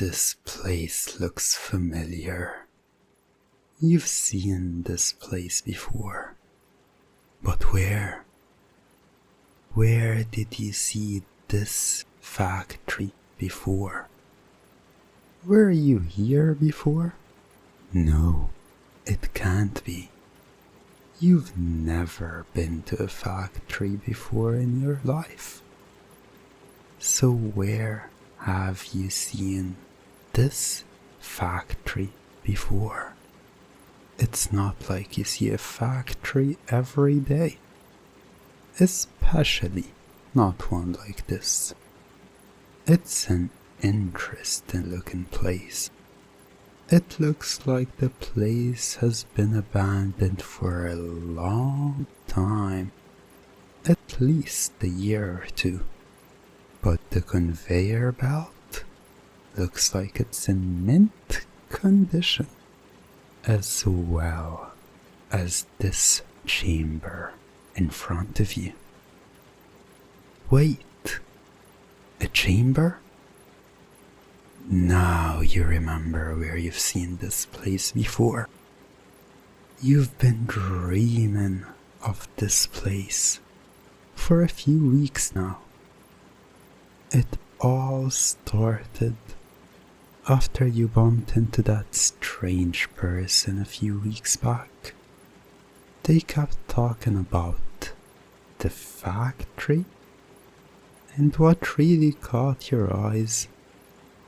This place looks familiar. You've seen this place before. But where? Where did you see this factory before? Were you here before? No, it can't be. You've never been to a factory before in your life. So where have you seen this factory before? It's not like you see a factory every day. Especially not one like this. It's an interesting looking place. It looks like the place has been abandoned for a long time, at least a year or two. But the conveyor belt looks like it's in mint condition, as well as this chamber in front of you. Wait, a chamber? Now you remember where you've seen this place before. You've been dreaming of this place for a few weeks now. It all started after you bumped into that strange person a few weeks back. They kept talking about the factory, and what really caught your eyes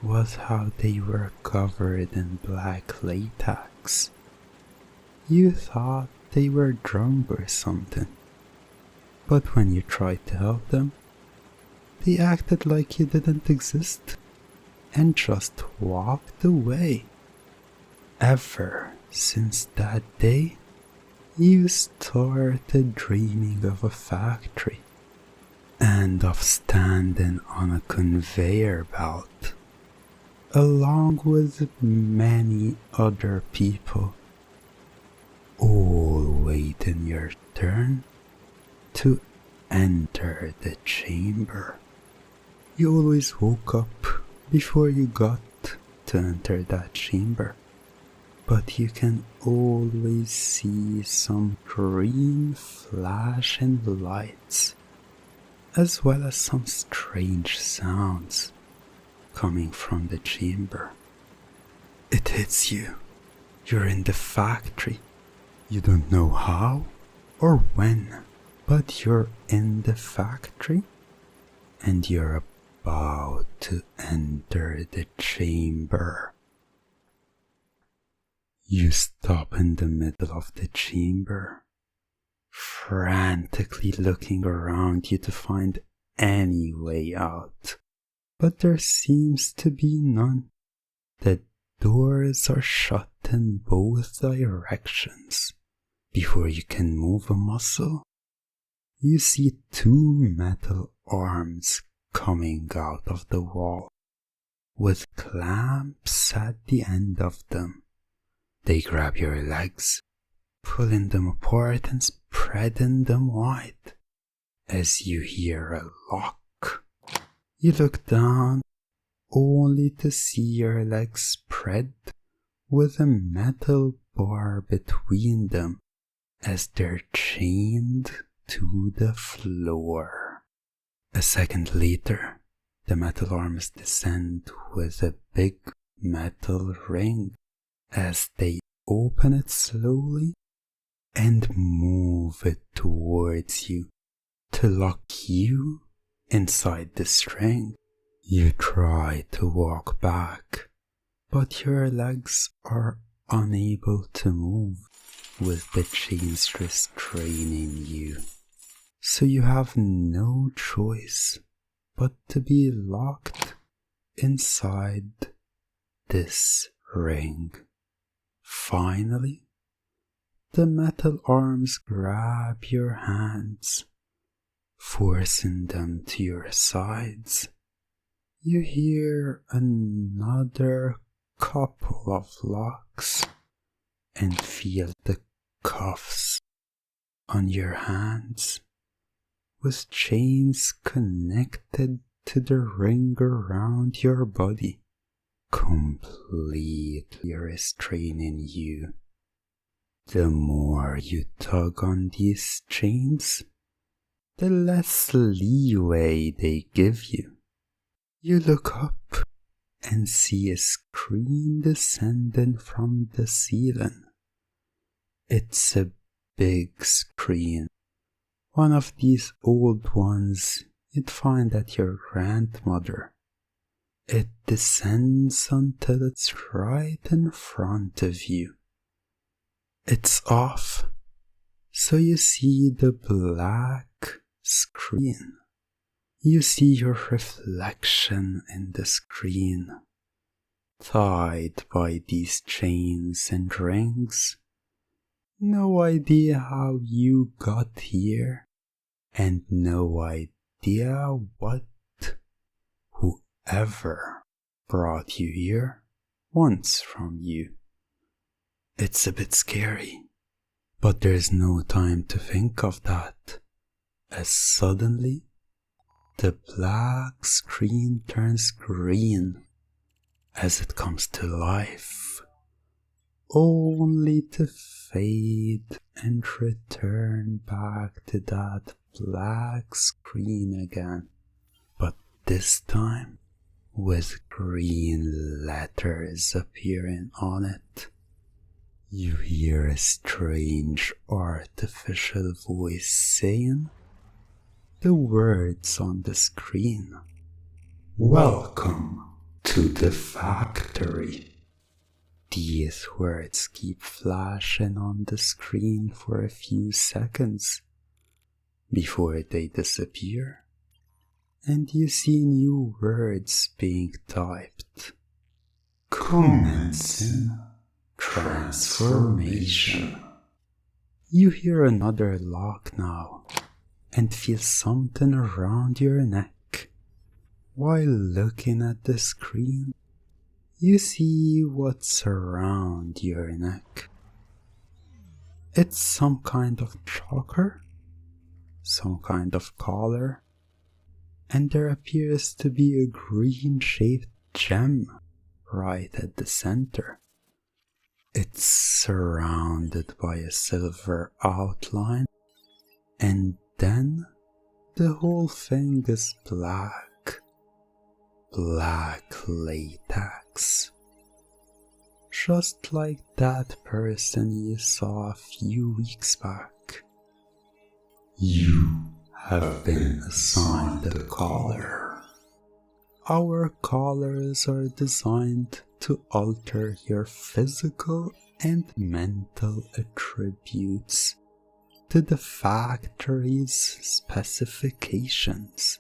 was how they were covered in black latex. You thought they were drunk or something, but when you tried to help them, they acted like you didn't exist and just walked away. Ever since that day, you started dreaming of a factory and of standing on a conveyor belt along with many other people, all waiting your turn to enter the chamber. You always woke up before you got to enter that chamber, but you can always see some green flashing lights, as well as some strange sounds coming from the chamber. It hits you. You're in the factory. You don't know how or when, but you're in the factory and you're about to enter the chamber. You stop in the middle of the chamber, frantically looking around you to find any way out. But there seems to be none. The doors are shut in both directions. Before you can move a muscle, you see two metal arms coming out of the wall, with clamps at the end of them. They grab your legs, pulling them apart and spreading them wide, as you hear a lock. You look down, only to see your legs spread with a metal bar between them as they're chained to the floor. A second later, the metal arms descend with a big metal ring as they open it slowly and move it towards you to lock you inside the string. You try to walk back, but your legs are unable to move with the chains restraining you. So you have no choice but to be locked inside this ring. Finally, the metal arms grab your hands, forcing them to your sides. You hear another couple of locks and feel the cuffs on your hands with chains connected to the ring around your body, completely restraining you. The more you tug on these chains, the less leeway they give you. You look up and see a screen descending from the ceiling. It's a big screen, one of these old ones you'd find at your grandmother. It descends until it's right in front of you. It's off, so you see the black screen. You see your reflection in the screen, tied by these chains and rings. No idea how you got here, and no idea what whoever brought you here wants from you. It's a bit scary, but there's no time to think of that, as suddenly the black screen turns green as it comes to life, only to fade and return back to that black screen again, but this time with green letters appearing on it. You hear a strange artificial voice saying the words on the screen. Welcome to the factory. These words keep flashing on the screen for a few seconds before they disappear, and you see new words being typed. Commencing transformation. You hear another lock now and feel something around your neck. While looking at the screen, you see what's around your neck. It's some kind of choker, some kind of collar, and there appears to be a green-shaped gem right at the center. It's surrounded by a silver outline, and then the whole thing is black latex. Just like that person you saw a few weeks back. You have been assigned a collar. Our collars are designed to alter your physical and mental attributes to the factory's specifications.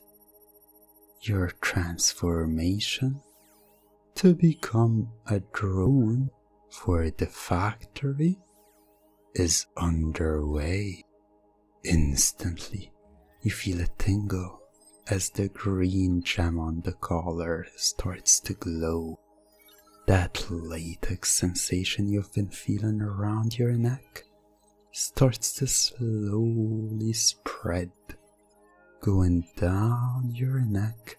Your transformation to become a drone for the factory is underway. Instantly, you feel a tingle as the green gem on the collar starts to glow. That latex sensation you've been feeling around your neck starts to slowly spread, going down your neck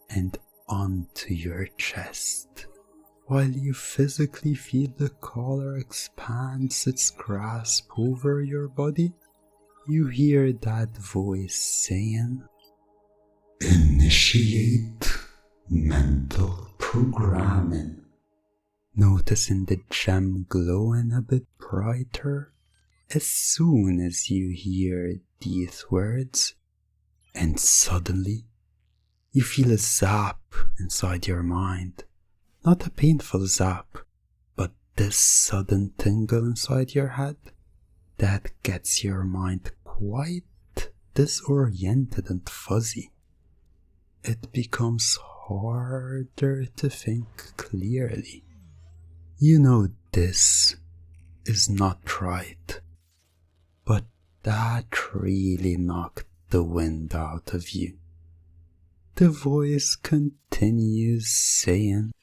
and onto your chest. While you physically feel the collar expands its grasp over your body, you hear that voice saying, "Initiate mental programming." Noticing the gem glowing a bit brighter as soon as you hear these words, and suddenly you feel a zap inside your mind. Not a painful zap, but this sudden tingle inside your head that gets your mind quite disoriented and fuzzy. It becomes harder to think clearly. You know this is not right, but that really knocked the wind out of you. The voice continues saying,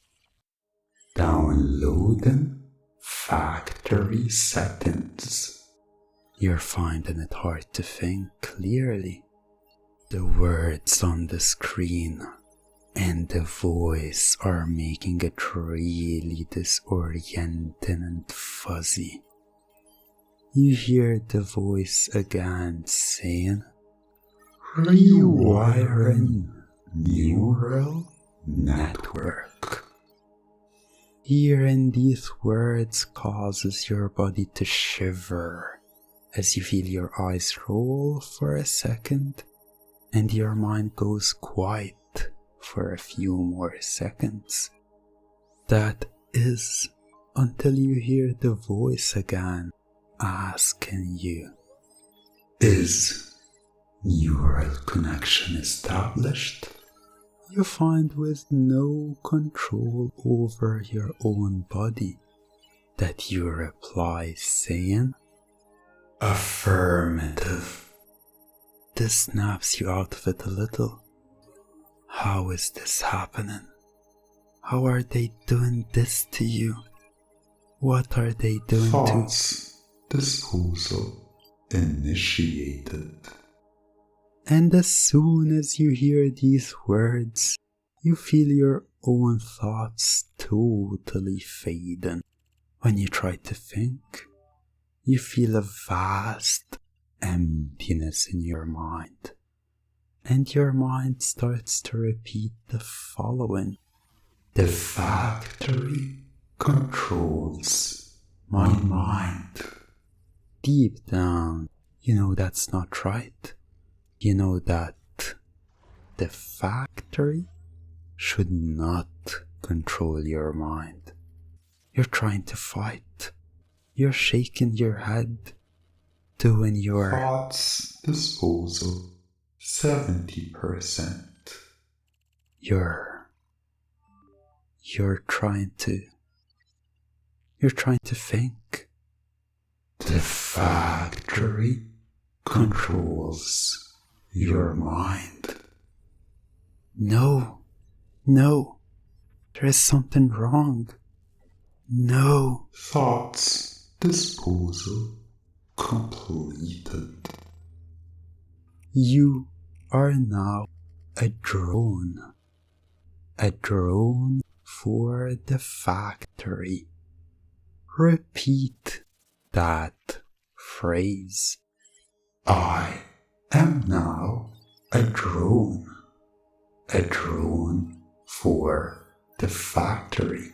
"Downloading factory settings." You're finding it hard to think clearly. The words on the screen and the voice are making it really disorienting and fuzzy. You hear the voice again saying, rewiring neural network. Hearing these words causes your body to shiver as you feel your eyes roll for a second and your mind goes quiet for a few more seconds. That is until you hear the voice again asking you, is neural connection established? You find with no control over your own body that you reply saying, affirmative. This snaps you out of it a little. How is this happening? How are they doing this to you? What are they doing Thoughts disposal initiated. And as soon as you hear these words, you feel your own thoughts totally fading. When you try to think, you feel a vast emptiness in your mind. And your mind starts to repeat the following. The factory controls my mind. Deep down, you know that's not right. You know that the factory should not control your mind. You're trying to fight. You're shaking your head, doing your thoughts disposal 70%. You're trying to think. The factory controls your mind. No, there is something wrong. No. Thoughts disposal completed. You are now a drone for the factory. Repeat that phrase. I am now a drone for the factory.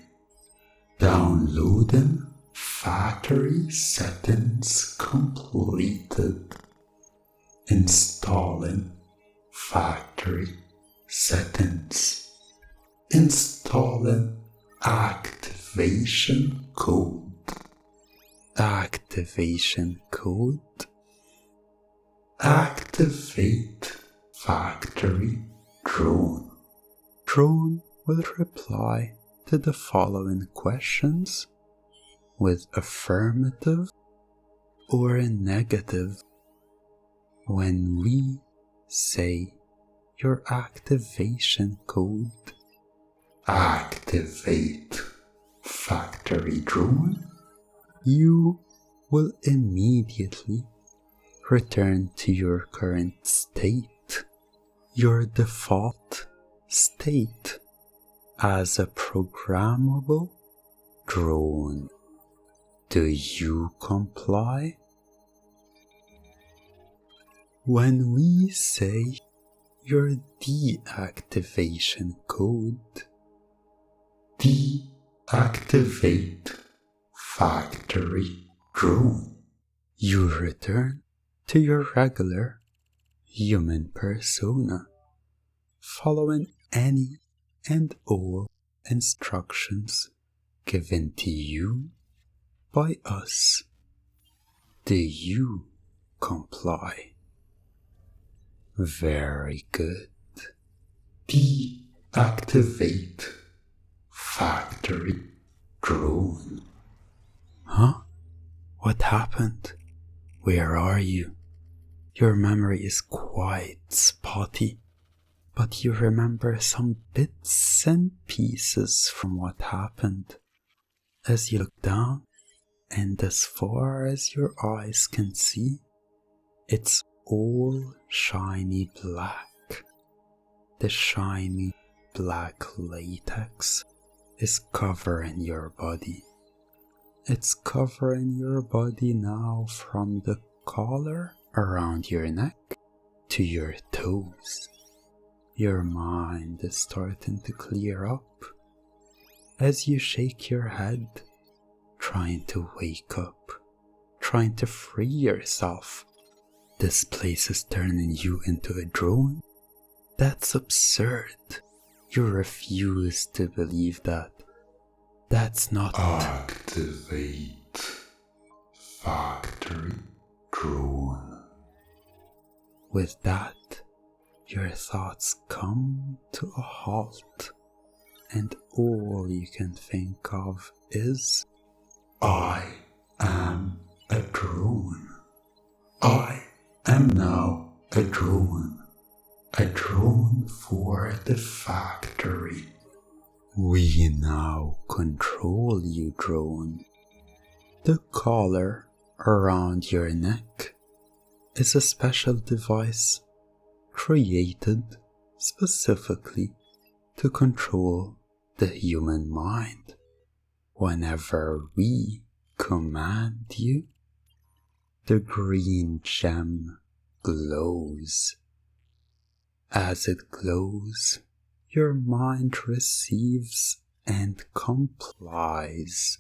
Downloading factory settings completed. Installing factory settings. Installing activation code. Activation code. Activate factory drone. Drone will reply to the following questions with affirmative or a negative when we say your activation code. Activate factory drone. You will immediately return to your current state, your default state as a programmable drone. Do you comply? When we say your deactivation code, deactivate factory drone, you return to your regular human persona, following any and all instructions given to you by us. Do you comply? Very good. Deactivate factory drone. Huh? What happened? Where are you? Your memory is quite spotty, but you remember some bits and pieces from what happened. As you look down, and as far as your eyes can see, it's all shiny black. The shiny black latex is covering your body. It's covering your body now from the collar around your neck to your toes. Your mind is starting to clear up as you shake your head, trying to wake up, trying to free yourself. This place is turning you into a drone? That's absurd. You refuse to believe that. That's not... Activate factory drone. With that, your thoughts come to a halt, and all you can think of is, I am a drone. I am now a drone for the factory. We now control you, drone. The collar around your neck is a special device created specifically to control the human mind. Whenever we command you, the green gem glows. As it glows, your mind receives and complies.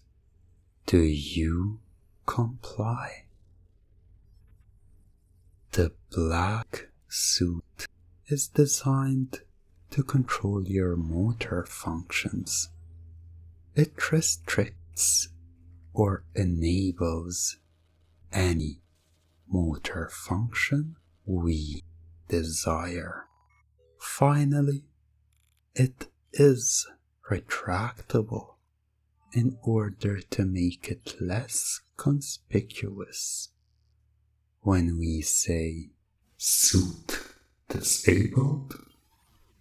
Do you comply? The black suit is designed to control your motor functions. It restricts or enables any motor function we desire. Finally, it is retractable in order to make it less conspicuous. When we say suit disabled,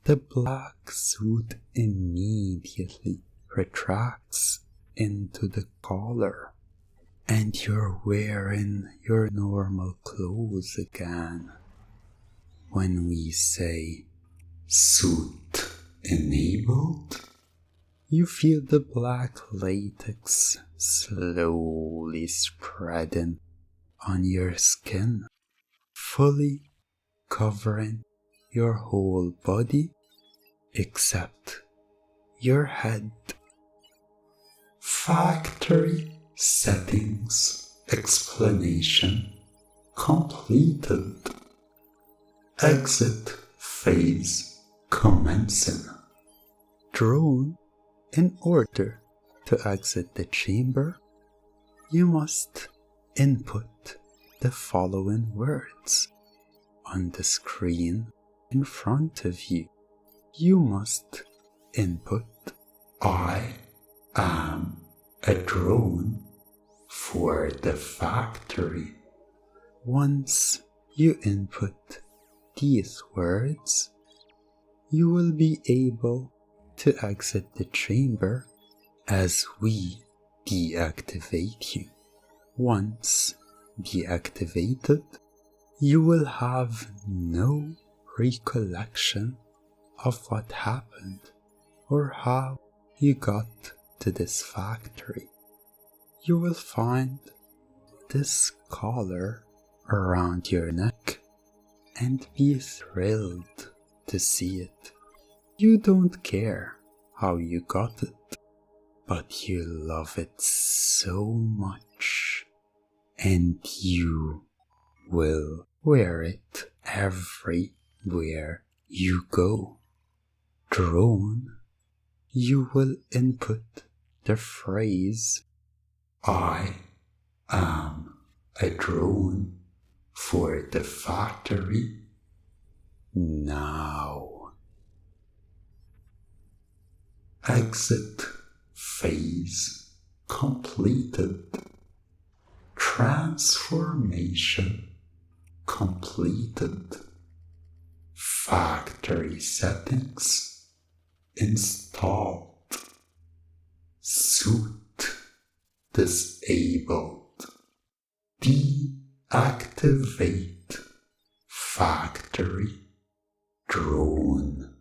the black suit immediately retracts into the collar, and you're wearing your normal clothes again. When we say suit enabled, you feel the black latex slowly spreading on your skin, fully covering your whole body except your head. Factory settings explanation completed. Exit phase commencing. Drone, in order to exit the chamber, you must input the following words on the screen in front of you. You must input, I am a drone for the factory. Once you input these words, you will be able to exit the chamber as we deactivate you. Once deactivated, you will have no recollection of what happened or how you got to this factory. You will find this collar around your neck and be thrilled to see it. You don't care how you got it, but you love it so much, and you will wear it everywhere you go. Drone, you will input the phrase, I am a drone for the factory now. Exit phase completed. Transformation completed. Factory settings installed. Suit disabled. Deactivate factory drone.